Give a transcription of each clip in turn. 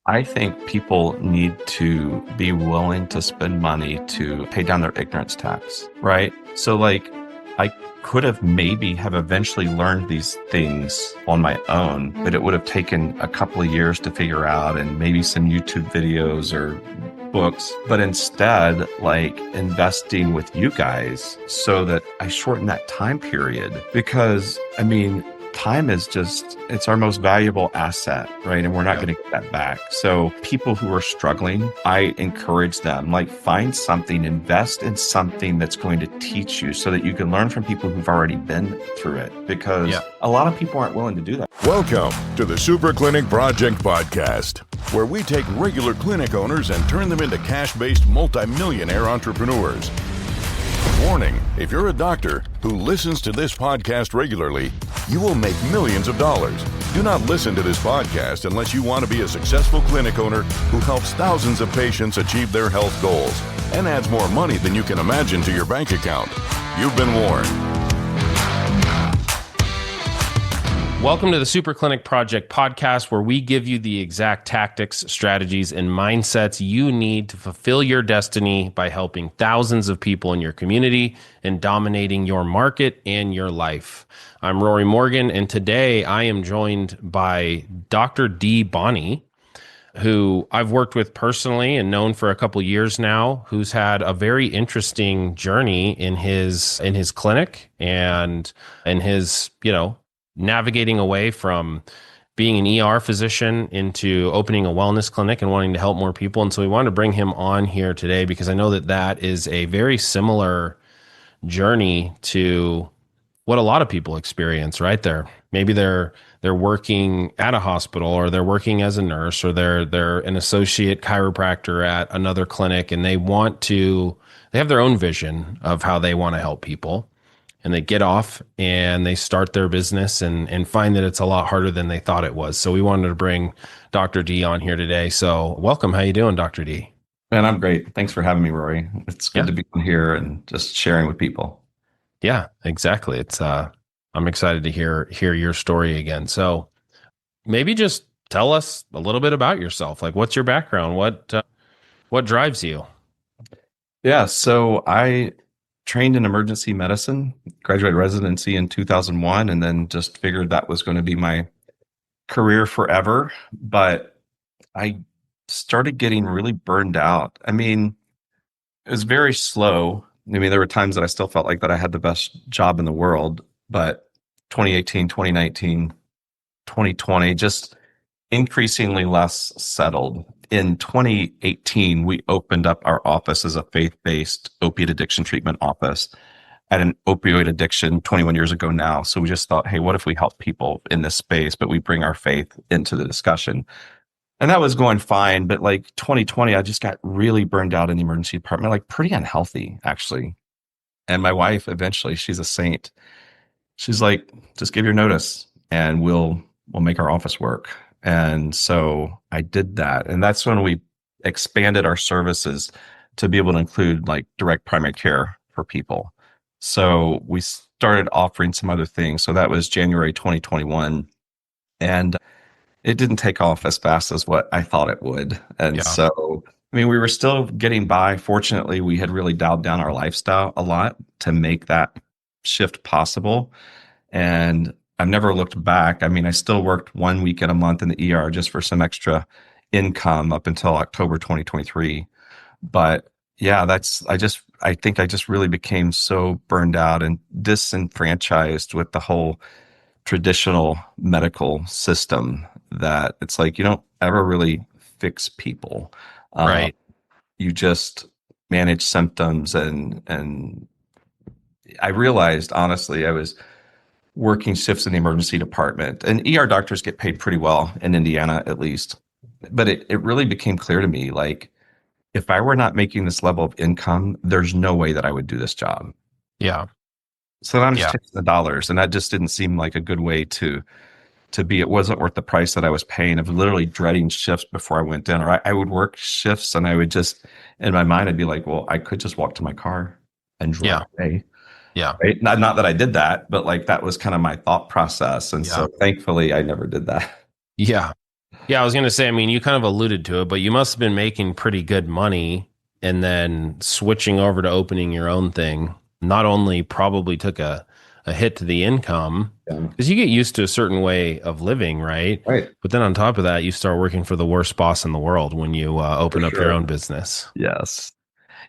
I think people need to be willing to spend money to pay down their ignorance tax, right? So I could have maybe have eventually learned these things on my own, but it would have taken a couple of years to figure out and maybe some YouTube videos or books, but instead like investing with you guys so that I shorten that time period because time is it's our most valuable asset, right? And we're not going to get that back. So people who are struggling, I encourage them, like find something, invest in something that's going to teach you so that you can learn from people who've already been through it because a lot of people aren't willing to do that. Welcome to the Super Clinic Project Podcast, where we take regular clinic owners and turn them into cash-based multimillionaire entrepreneurs. Warning, if you're a doctor who listens to this podcast regularly, you will make millions of dollars. Do not listen to this podcast unless you want to be a successful clinic owner who helps thousands of patients achieve their health goals and adds more money than you can imagine to your bank account. You've been warned. Welcome to the Super Clinic Project Podcast, where we give you the exact tactics, strategies, and mindsets you need to fulfill your destiny by helping thousands of people in your community and dominating your market and your life. I'm Rory Morgan, and today I am joined by Dr. Dee Bonney, who I've worked with personally and known for a couple years now, who's had a very interesting journey in his clinic and in his, navigating away from being an ER physician into opening a wellness clinic and wanting to help more people. And so we wanted to bring him on here today because I know that that is a very similar journey to what a lot of people experience, right? Maybe they're working at a hospital, or they're working as a nurse, or they're an associate chiropractor at another clinic, and they have their own vision of how they want to help people. And they get off and they start their business and find that it's a lot harder than they thought it was. So we wanted to bring Dr. D on here today. So welcome. How you doing, Dr. D? Man, I'm great. Thanks for having me, Rory. It's good to be on here and just sharing with people. Yeah, exactly. It's I'm excited to hear your story again. So maybe just tell us a little bit about yourself. Like, what's your background? What drives you? Yeah, so I trained in emergency medicine, graduated residency in 2001, and then just figured that was going to be my career forever. But I started getting really burned out. It was very slow. There were times that I still felt like that I had the best job in the world, but 2018, 2019, 2020, just increasingly less settled. In 2018, we opened up our office as a faith-based opiate addiction treatment office at an opioid addiction 21 years ago now. So we just thought, hey, what if we help people in this space, but we bring our faith into the discussion? And that was going fine. But like 2020, I just got really burned out in the emergency department, like pretty unhealthy, actually. And my wife, eventually, she's a saint. She's like, just give your notice and we'll make our office work. And so I did that. And that's when we expanded our services to be able to include like direct primary care for people. So we started offering some other things. So that was January 2021. And it didn't take off as fast as what I thought it would. And so, we were still getting by. Fortunately, we had really dialed down our lifestyle a lot to make that shift possible. And I've never looked back. I still worked 1 week in a month in the ER just for some extra income up until October 2023. But yeah, I think I just really became so burned out and disenfranchised with the whole traditional medical system that it's like, you don't ever really fix people. Right. You just manage symptoms. And I realized, honestly, I was working shifts in the emergency department, and ER doctors get paid pretty well in Indiana, at least. But it really became clear to me, like, if I were not making this level of income, there's no way that I would do this job. Yeah. So I'm just taking the dollars, and that just didn't seem like a good way to be. It wasn't worth the price that I was paying of literally dreading shifts before I went in. Or I would work shifts and I would just, in my mind, I'd be like, well, I could just walk to my car and drive away. Yeah. Right? Not that I did that, but like that was kind of my thought process. And so thankfully I never did that. Yeah. Yeah, I was going to say, I mean, you kind of alluded to it, but you must have been making pretty good money and then switching over to opening your own thing. Not only probably took a hit to the income Yeah. because you get used to a certain way of living, right? Right. But then on top of that, you start working for the worst boss in the world when you For open up your sure. own business. Yes.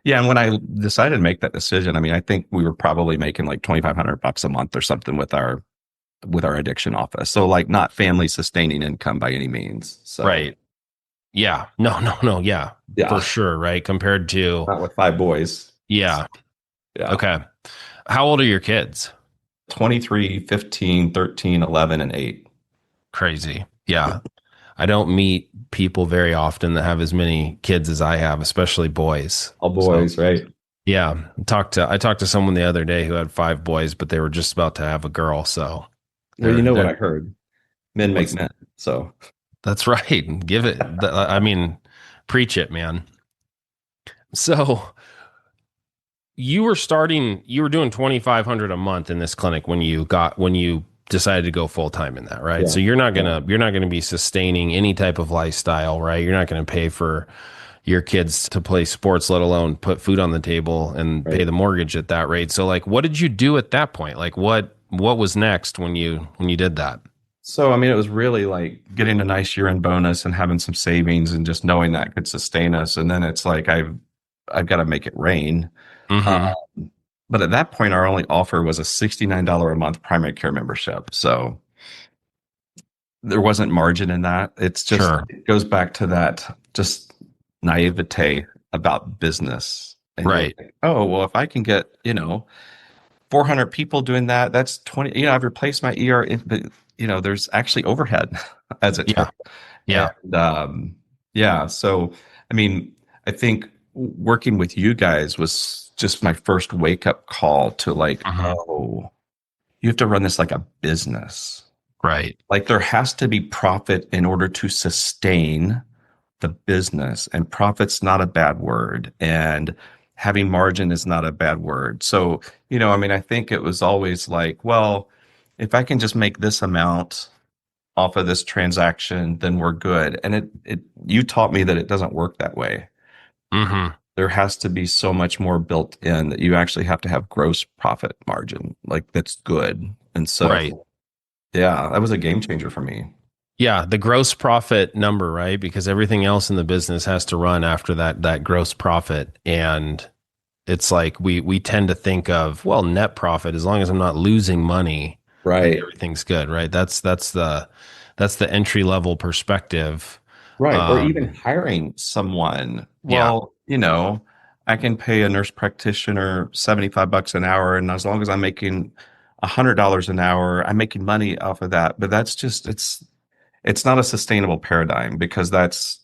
Yeah, and when I decided to make that decision, I mean, I think we were probably making like $2,500 a month or something with our addiction office. So like not family sustaining income by any means. So Right. Yeah. No, no, no. Yeah, for yeah, sure. Right. Compared to, not with five boys. yeah. Yeah. Okay. How old are your kids? 23, 15, 13, 11, and 8. Crazy. Yeah. I don't meet people very often that have as many kids as I have, especially boys. All So boys, right? yeah, I talked to someone the other day who had five boys, but they were just about to have a girl. So Well, you know what they're I heard. Men make what's men. So that's right. Give it. I mean, preach it, man. So you were doing 2,500 a month in this clinic when you decided to go full time in that, right? yeah. So Yeah. you're not gonna be sustaining any type of lifestyle, right? You're not gonna pay for your kids to play sports, let alone put food on the table and pay Right. the mortgage at that rate. So like what did you do at that point? Like what was next when you did that? So I mean, it was really like getting a nice year-end bonus and having some savings and just knowing that could sustain us. And then it's like I've got to make it rain. Mm-hmm. But at that point, our only offer was a $69 a month primary care membership. So there wasn't margin in that. It's just, Sure. it goes back to that just naivete about business. And you're Right. like, oh, well, if I can get, 400 people doing that, that's 20, I've replaced my ER, but, there's actually overhead as it turns. Yeah. Yeah. And yeah, so I mean, I think working with you guys was just my first wake up call to like, Hmm. oh, you have to run this like a business. Right. Like there has to be profit in order to sustain the business, and profit's not a bad word, and having margin is not a bad word. So, I mean, I think it was always like, well, if I can just make this amount off of this transaction, then we're good. And you taught me that it doesn't work that way. Hmm. There has to be so much more built in that you actually have to have gross profit margin, like that's good. And Right. so, yeah, that was a game changer for me. Yeah, the gross profit number, right? Because everything else in the business has to run after that gross profit. And it's like we tend to think of, well, net profit, as long as I'm not losing money, then Right. everything's good, right? That's the entry level perspective. Right. Or even Um, hiring someone. yeah. Well, I can pay a nurse practitioner $75 an hour. And as long as I'm making $100 an hour, I'm making money off of that. But that's just, it's not a sustainable paradigm because that's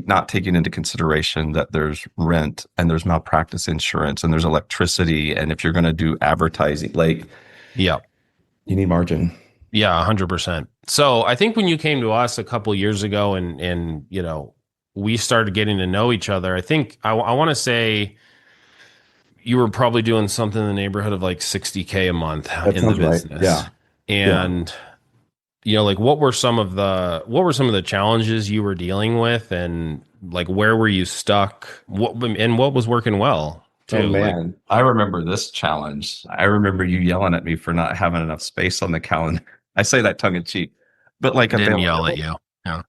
not taking into consideration that there's rent and there's malpractice insurance and there's electricity. And if you're going to do advertising, like Yeah. you need margin. Yeah, 100%. So I think when you came to us a couple years ago and we started getting to know each other, I think I want to say you were probably doing something in the neighborhood of like 60K a month That in the sounds right. business. Yeah. Yeah. And like what were some of the challenges you were dealing with, and like where were you stuck? What was working well Oh too? Like man, I remember this challenge. I remember you yelling at me for not having enough space on the calendar. I say that tongue in cheek, but like I didn't yell at you. Yeah.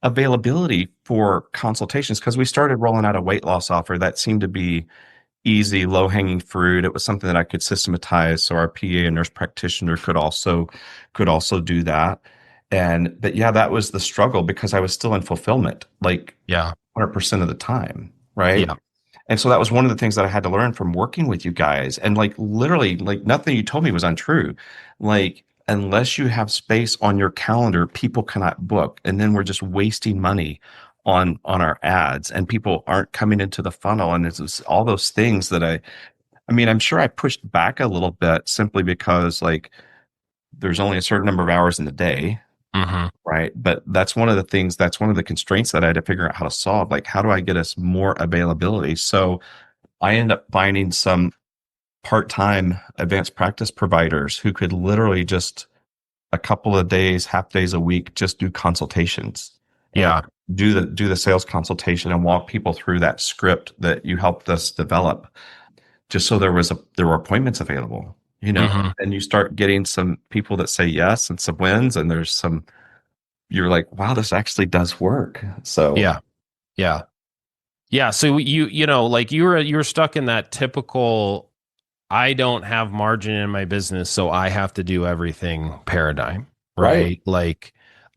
availability for consultations because we started rolling out a weight loss offer that seemed to be easy, low hanging fruit. It was something that I could systematize, so our PA and nurse practitioner could also do that. But yeah, that was the struggle because I was still in fulfillment, like Yeah. 100% of the time, right? Yeah. And so that was one of the things that I had to learn from working with you guys. And like literally, like nothing you told me was untrue. Like, unless you have space on your calendar, people cannot book. And then we're just wasting money on our ads and people aren't coming into the funnel. And it's just all those things that I mean, I'm sure I pushed back a little bit simply because like there's only a certain number of hours in the day. Hmm. Right. But that's one of the constraints that I had to figure out how to solve. Like, how do I get us more availability? So I ended up finding some part-time advanced practice providers who could literally just a couple of days, half days a week, just do consultations and Yeah. do the sales consultation and walk people through that script that you helped us develop, just so there were appointments available, Hmm. and you start getting some people that say yes and some wins, and you're like, wow, this actually does work. So Yeah. Yeah. Yeah. So like you were stuck in that typical, I don't have margin in my business, so I have to do everything paradigm, right, right? Like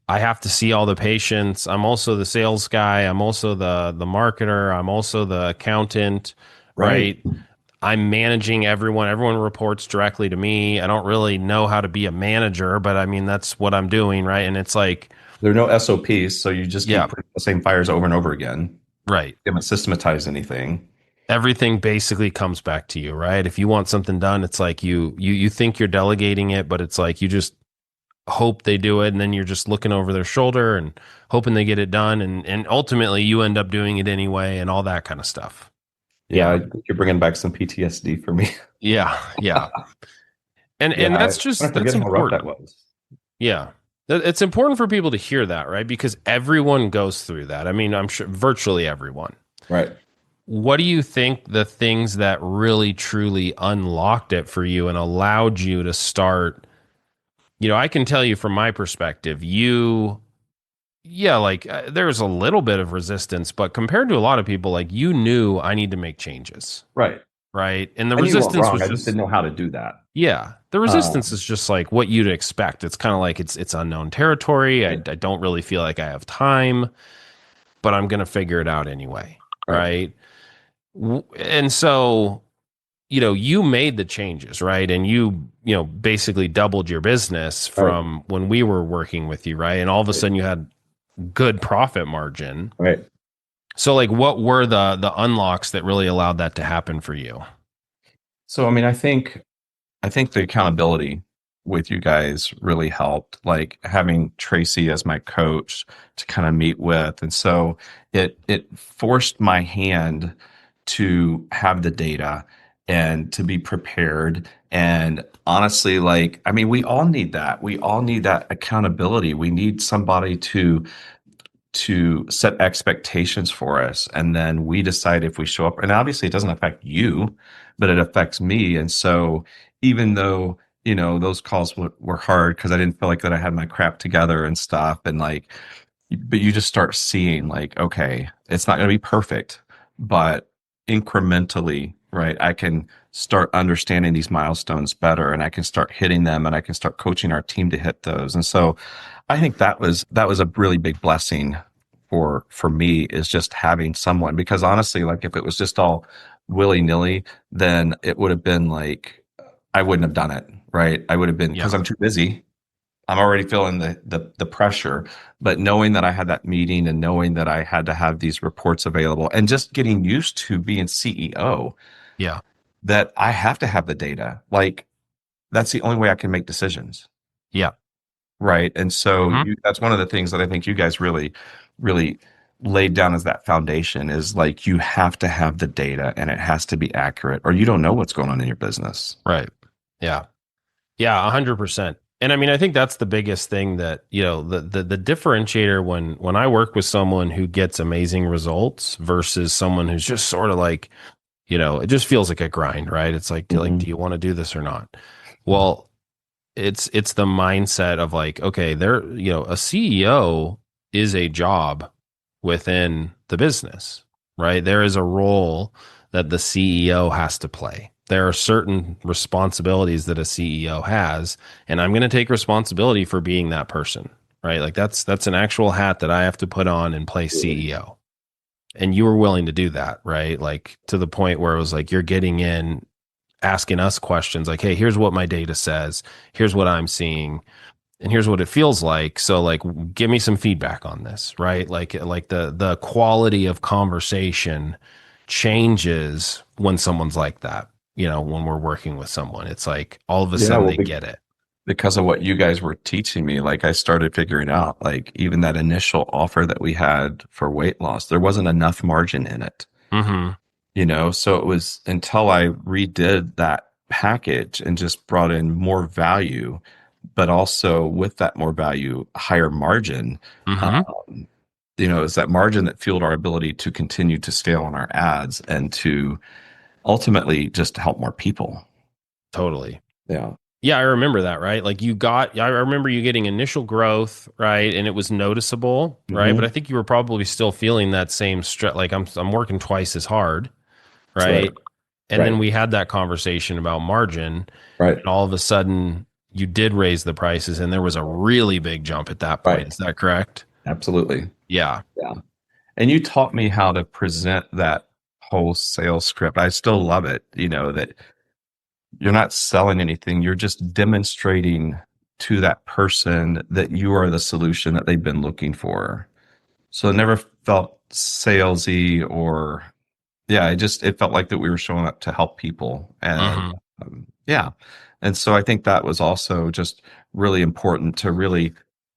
I have to see all the patients. I'm also the sales guy. I'm also the marketer. I'm also the accountant, right. right? I'm managing everyone. Everyone reports directly to me. I don't really know how to be a manager, but I mean that's what I'm doing, right? And it's like, There are no SOPs, so you just keep yeah, putting the same fires over and over again. right. You haven't systematized anything. Everything basically comes back to you, right? If you want something done, it's like you think you're delegating it, but it's like you just hope they do it, and then you're just looking over their shoulder and hoping they get it done, and ultimately you end up doing it anyway, and all that kind of stuff. Yeah, Yeah, I think you're bringing back some PTSD for me. yeah, yeah. And Yeah, I that's forget how rough that important. was. Yeah. It's important for people to hear that, right? Because everyone goes through that. I mean, I'm sure virtually everyone. Right. What do you think the things that really truly unlocked it for you and allowed you to start? I can tell you from my perspective, yeah, like there's a little bit of resistance, but compared to a lot of people, like you knew I need to make changes, Right. right? And the I knew you weren't resistance wrong. was I just just, didn't know how to do that. yeah, the resistance Um, is just like what you'd expect. It's kind of like it's unknown territory. I right. don't really feel like I have time, but I'm gonna figure it out anyway, Right. right? And so you made the changes, right? And you basically doubled your business Right. from when we were working with you, right? And all of a Right. sudden you had good profit margin. Right. So like what were the unlocks that really allowed that to happen for you? So, I mean, I think the accountability with you guys really helped, like having Tracy as my coach to kind of meet with. And so it forced my hand to have the data and to be prepared. And honestly, like, I mean, we all need that. We all need that accountability. We need somebody to set expectations for us, and then we decide if we show up. And obviously it doesn't affect you, but it affects me. And so even though those calls were hard because I didn't feel like that I had my crap together and stuff, and like, but you just start seeing like, okay, it's not going to be perfect, but incrementally, right, I can start understanding these milestones better, and I can start hitting them, and I can start coaching our team to hit those. And so I think that was a really big blessing for me, is just having someone. Because honestly, like if it was just all willy-nilly, then it would have been like I wouldn't have done it, right? I would have been, because Yeah. I'm too busy. I'm already feeling the pressure. But knowing that I had that meeting, and knowing that I had to have these reports available, and just getting used to being CEO, Yeah. that I have to have the data. Like that's the only way I can make decisions. Yeah. Right. And so Hmm. that's one of the things that I think you guys really, really laid down as that foundation, is like you have to have the data, and it has to be accurate, or you don't know what's going on in your business. Right. Yeah. Yeah, 100%. And I mean, I think that's the biggest thing that, the differentiator when I work with someone who gets amazing results versus someone who's just sort of like, it just feels like a grind, right? It's like, Hmm. do you want to do this or not? Well, it's the mindset of like, okay, a CEO is a job within the business, right? There is a role that the CEO has to play. There are certain responsibilities that a CEO has, and I'm going to take responsibility for being that person, right? Like that's an actual hat that I have to put on and play CEO. And you were willing to do that, right? Like to the point where it was like you're getting in, asking us questions like, hey, here's what my data says, here's what I'm seeing, and here's what it feels like. So like give me some feedback on this, right? Like the quality of conversation changes when someone's like that. When we're working with someone, it's like all of a Yeah. sudden Well, they get it. because of what you guys were teaching me, like I started figuring out, like even that initial offer that we had for weight loss, there wasn't enough margin in it. Mm-hmm. So it was until I redid that package and just brought in more value, but also with that more value, higher margin. Mm-hmm. Um, it's that margin that fueled our ability to continue to scale on our ads and to ultimately just help more people. Totally. Yeah. Yeah, I remember that, right? Like I remember you getting initial growth, right? And it was noticeable, right? But Hmm. I think you were probably still feeling that same stress, like I'm working twice as hard, That's right. right? And then Right. we had that conversation about margin, Right. and all of a sudden you did raise the prices and there was a really big jump at that point. Right. Is that correct? Absolutely. Yeah. Yeah. And you taught me how to present that whole sales script. I still love it, that you're not selling anything. You're just demonstrating to that person that you are the solution that they've been looking for. So it never felt salesy or, yeah, it felt like that we were showing up to help people. And Hmm. yeah. And so I think that was also just really important to really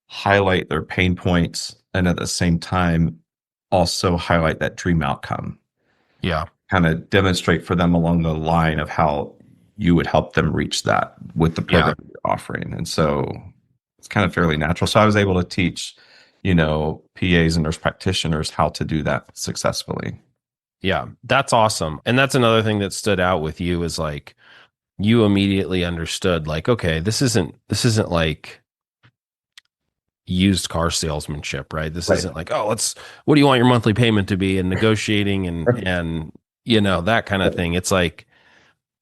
highlight their pain points and at the same time also highlight that dream outcome, Yeah. kind of demonstrate for them along the line of how you would help them reach that with the Yeah. program you're offering. And so it's kind of fairly natural. So I was able to teach, PAs and nurse practitioners how to do that successfully. Yeah. That's awesome. And that's another thing that stood out with you is like you immediately understood like, okay, this isn't like used car salesmanship, right? This Right. isn't like, oh, what do you want your monthly payment to be and negotiating Right. and that kind of thing. It's like,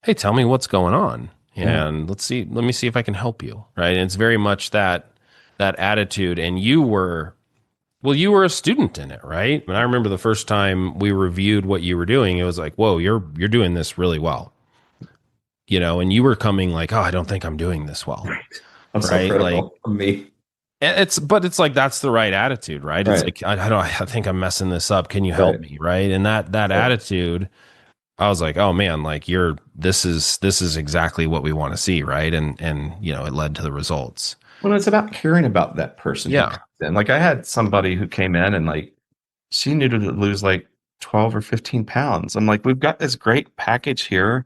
hey, tell me what's going on Yeah. and let me see if I can help you, right? And it's very much that attitude. And you were a student in it, right? And I remember the first time we reviewed what you were doing, it was like, whoa, you're doing this really well. And you were coming like, oh, I don't think I'm doing this well, Right. I'm so right? Like critical of me. but it's like that's the right attitude, right? It's Right. like I think I'm messing this up. Can you help Right. me, right? And that Right. attitude, I was like, oh man, like this is exactly what we want to see, right? And it led to the results. Well, it's about caring about that person who Yeah. comes in. Like I had somebody who came in and like she needed to lose like 12 or 15 pounds. I'm like, we've got this great package here.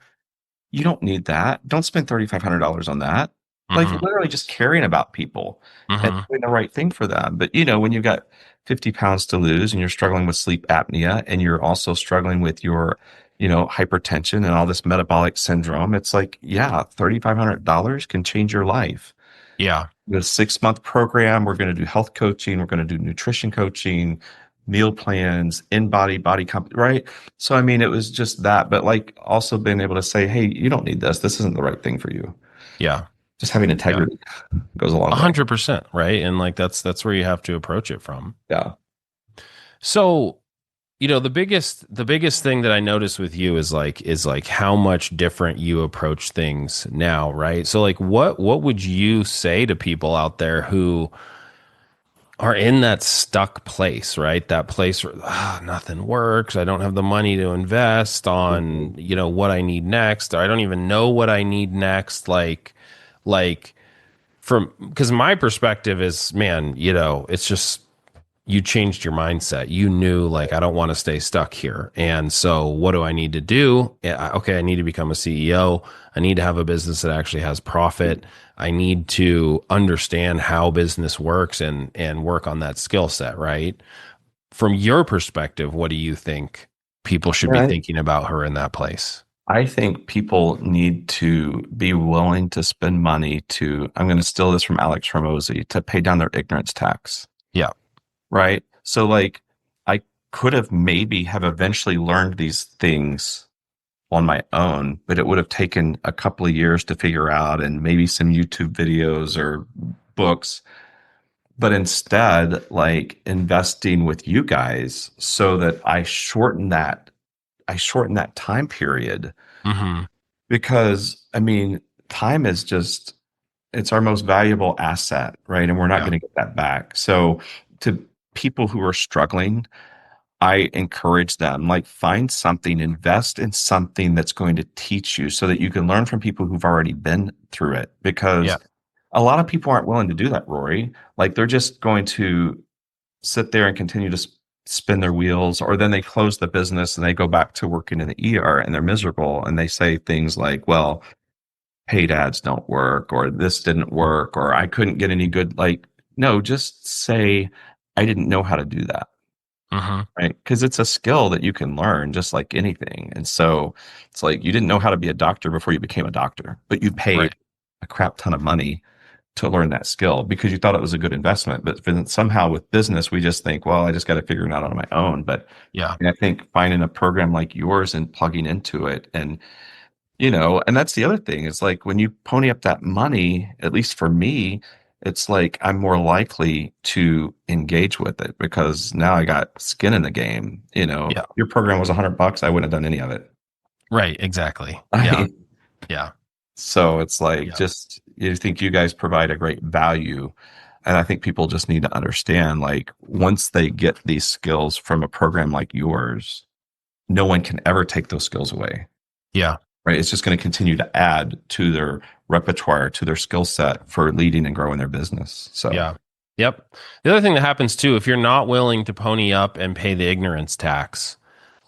You don't need that. Don't spend $3,500 on that. Like Hmm. literally just caring about people and Hmm. doing the right thing for them. But when you've got 50 pounds to lose and you're struggling with sleep apnea and you're also struggling with your, hypertension and all this metabolic syndrome, it's like, yeah, $3,500 can change your life. Yeah. The 6-month program, we're going to do health coaching, we're going to do nutrition coaching, meal plans, body comp, right? So I mean, it was just that, but like also being able to say, hey, you don't need this. This isn't the right thing for you. Yeah. Just having Yeah. integrity goes a long way. 100%, right? And like that's where you have to approach it from. Yeah. So, the biggest thing that I noticed with you is like how much different you approach things now, right? So like what would you say to people out there who are in that stuck place, right? That place where nothing works. I don't have the money to invest Mhm. on, what I need next, or I don't even know what I need next. Like from because my perspective is, man, it's just you changed your mindset. You knew like I don't want to stay stuck here. And so what do I need to do? Okay, I need to become a CEO. I need to have a business that actually has profit. I need to understand how business works and work on that skill set, right? From your perspective, what do you think people should be And thinking about who are in that place? I think people need to be willing to spend money I'm going to steal this from Alex Hormozy, to pay down their ignorance tax. Yeah. Right. So like I could have maybe have eventually learned these things on my own, but it would have taken a couple of years to figure out and maybe some YouTube videos or books. But instead, like investing with you guys so that I shorten that time period Hmm. because I mean, time is just it's our most valuable asset, right? And we're not Yeah. going to get that back. So to people who are struggling, I encourage them, like, find something, invest in something that's going to teach you so that you can learn from people who've already been through it. Yeah. Because a lot of people aren't willing to do that, Rory. Like, they're just going to sit there and continue to spin their wheels, or then they close the business and they go back to working in the ER and they're miserable. And they say things like, well, paid ads don't work, or this didn't work, or I couldn't get any good, like, no, just say, I didn't know how to do that. Mhm. Right. Because it's a skill that you can learn just like anything. And so it's like you didn't know how to be a doctor before you became a doctor, but you paid Right. a crap ton of money to learn that skill because you thought it was a good investment. But then somehow with business, we just think, well, I just got to figure it out on my own. But Yeah. I think finding a program like yours and plugging into it, and and that's the other thing. It's like when you pony up that money, at least for me, it's like I'm more likely to engage with it because now I got skin in the game. Yeah. Your program was $100, I wouldn't have done any of it. Right. Exactly. Yeah. I Yeah. So it's like, Yeah. just, you think you guys provide a great value. And I think people just need to understand, like, once they get these skills from a program like yours, no one can ever take those skills away. Yeah. Right? It's just going to continue to add to their repertoire, to their skill set for leading and growing their business. So, Yeah. Yep. The other thing that happens too, if you're not willing to pony up and pay the ignorance tax,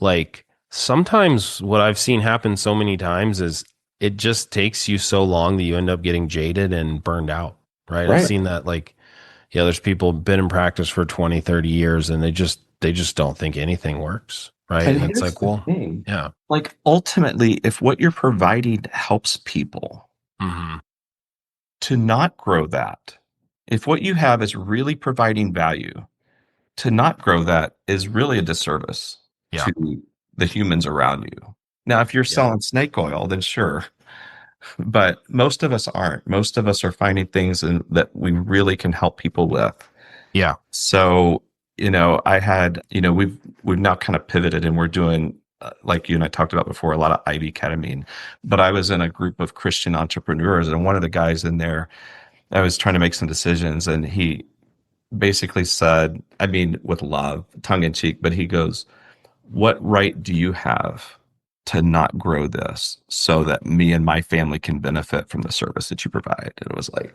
like sometimes what I've seen happen so many times is it just takes you so long that you end up getting jaded and burned out. Right. I've right. seen that, like, yeah, there's people been in practice for 20, 30 years and they just don't think anything works. Right. And And it's here's like, the well, thing, yeah. like, ultimately, if what you're providing helps people, Hmm. to not grow that, if what you have is really providing value, to not grow that is really a disservice Yeah. to the humans around you. Now, if you're Yeah. selling snake oil, then sure. But most of us aren't. Most of us are finding things that we really can help people with. Yeah. So, I had, we've now kind of pivoted and we're doing, like you and I talked about before, a lot of IV ketamine. But I was in a group of Christian entrepreneurs, and one of the guys in there, I was trying to make some decisions, and he basically said, I mean, with love, tongue in cheek, but he goes, what right do you have to not grow this so that me and my family can benefit from the service that you provide? And it was like,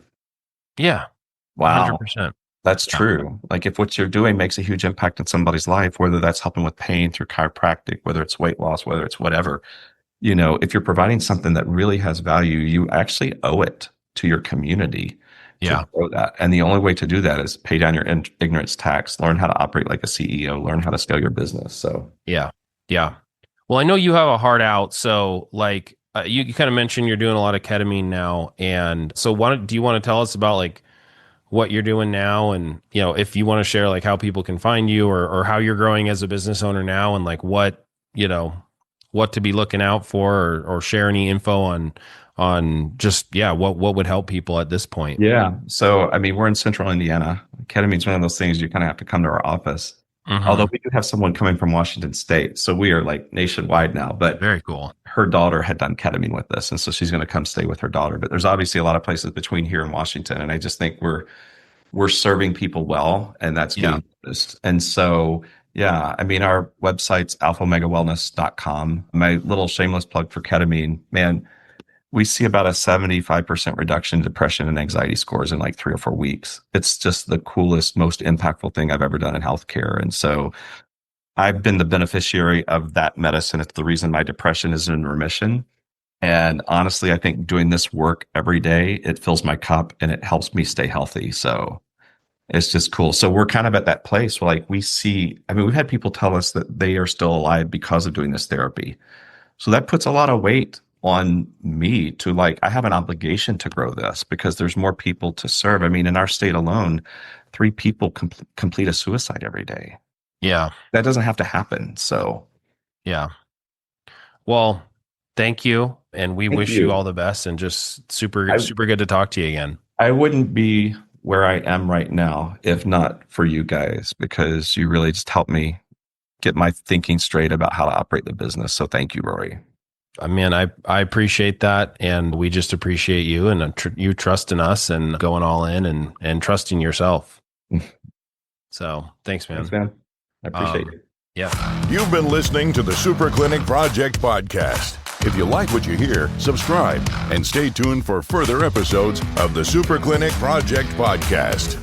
Yeah. wow, 100%. that's Yeah. true. Like, if what you're doing makes a huge impact in somebody's life, whether that's helping with pain through chiropractic, whether it's weight loss, whether it's whatever, if you're providing something that really has value, you actually owe it to your community to Yeah. grow that. And the only way to do that is pay down your ignorance tax, learn how to operate like a CEO, learn how to scale your business. So, Yeah. Yeah. Well, I know you have a heart out. So, like, you kind of mentioned you're doing a lot of ketamine now. And so, do you want to tell us about like what you're doing now? And, if you want to share like how people can find you, or how you're growing as a business owner now, and like what to be looking out for, or share any info on just, yeah, what would help people at this point. yeah. So, I mean, we're in central Indiana. Ketamine's one of those things you kind of have to come to our office. Although Hmm. we do have someone coming from Washington State. So we are like nationwide now. But Very cool. her daughter had done ketamine with us. And so she's going to come stay with her daughter. But there's obviously a lot of places between here and Washington. And I just think we're serving people well, and that's Yeah. being noticed. And so, yeah, I mean, our website's alphamegawellness.com. My little shameless plug for ketamine, man, we see about a 75% reduction in depression and anxiety scores in like 3 or 4 weeks. It's just the coolest, most impactful thing I've ever done in healthcare. And so I've been the beneficiary of that medicine. It's the reason my depression is in remission. And honestly, I think doing this work every day, it fills my cup and it helps me stay healthy. So it's just cool. So we're kind of at that place where, like, we've had people tell us that they are still alive because of doing this therapy. So that puts a lot of weight on me to, like, I have an obligation to grow this because there's more people to serve. I mean, in our state alone, 3 people complete a suicide every day. Yeah. That doesn't have to happen. So Yeah. Well, thank you. And we thank wish you you. all the best, and just super, I, super good to talk to you again. I wouldn't be where I am right now if not for you guys, because you really just helped me get my thinking straight about how to operate the business. So thank you, Rory. I mean, I appreciate that. And we just appreciate you, and you trusting us and going all in, and trusting yourself. So thanks, man. Thanks, man. I appreciate it. Yeah. You've been listening to the Super Clinic Project Podcast. If you like what you hear, subscribe and stay tuned for further episodes of the Super Clinic Project Podcast.